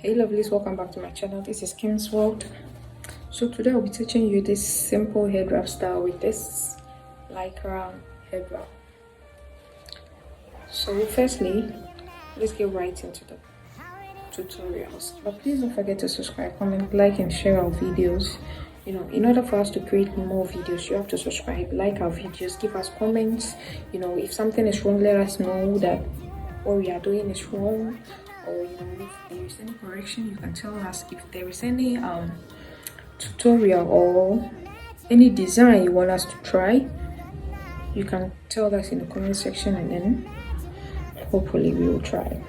Hey lovelies, welcome back to my channel. This is Kim's World. So today I'll be teaching you this simple head wrap style with this lycra head wrap. So firstly, let's get right into the tutorials. But please don't forget to subscribe, comment, like and share our videos. In order for us to create more videos, you have to subscribe, like our videos, give us comments. If something is wrong, let us know that what we are doing is wrong, or if there is any correction, you can tell us. If there is any tutorial or any design you want us to try, you can tell us in the comment section, and then hopefully we will try.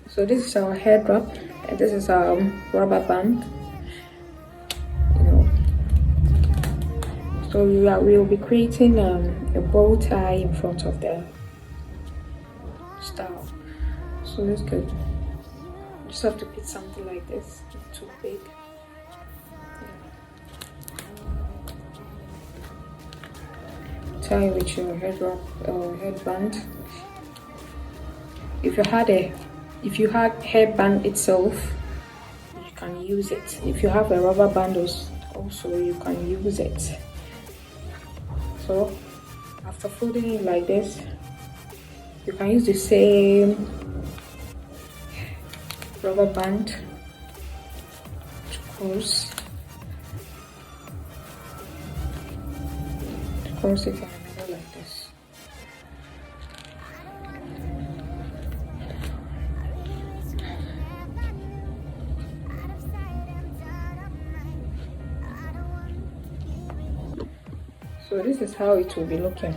So this is our head wrap, and this is our rubber band. So we will be creating a bow tie in front of the style. So let's go. You just have to put something like this, not too big. Tie with your head wrap or headband. If you had hairband itself, you can use it. If you have a rubber band also, you can use it. So after folding it like this, you can use the same rubber band to cross it in the middle like this. So this is how it will be looking.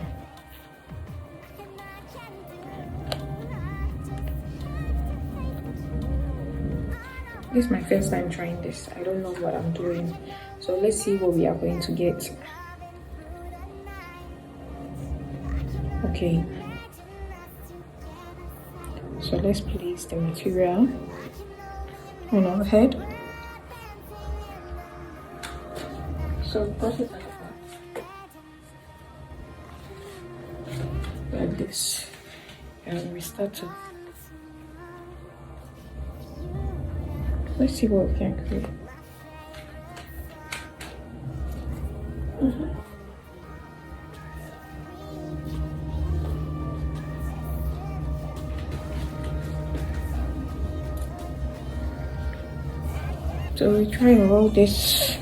This is my first time trying this. I don't know what I'm doing. So let's see what we are going to get. Okay. So let's place the material on our head. So brush it like this, and we start to, let's see what we can create. So we try and roll this.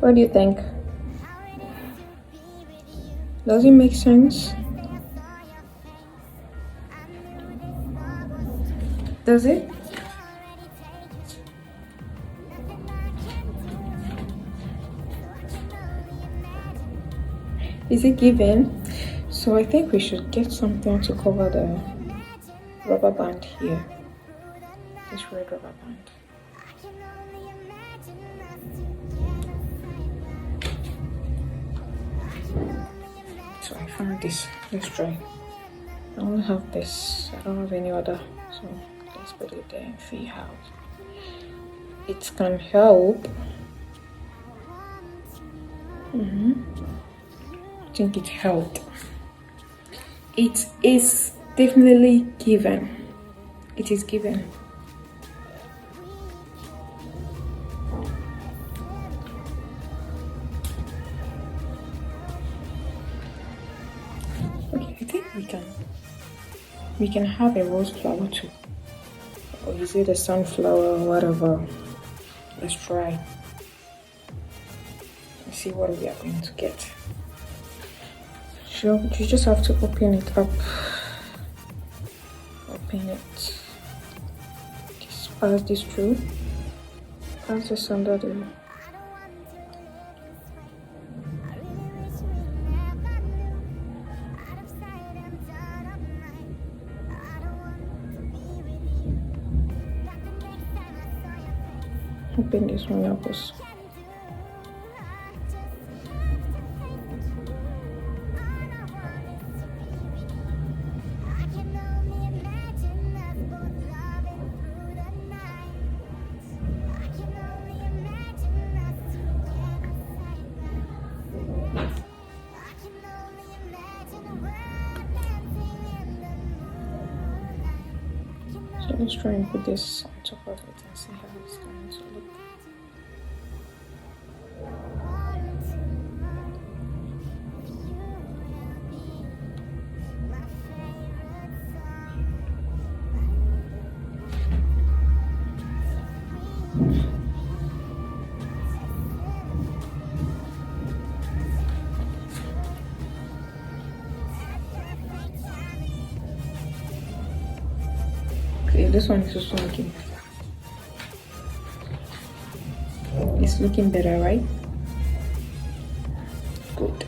What do you think? Does it make sense? Does it? Is it given? So I think we should get something to cover the rubber band here. This red rubber band. So I found this. Let's try. I only have this. I don't have any other. So let's put it there and see how it can help. I think it helped. It is definitely given. It is given. Okay, I think we can We can have a rose flower too. Or is it a sunflower or whatever? Let's try. Let's see what we are going to get. So you just have to open it up. Open it. Just pass this through. Pass this under the. Open this one up also. So let's try and put this on top of it and see how it's going to look. Okay, this one is also looking better. It's looking better, right? Good.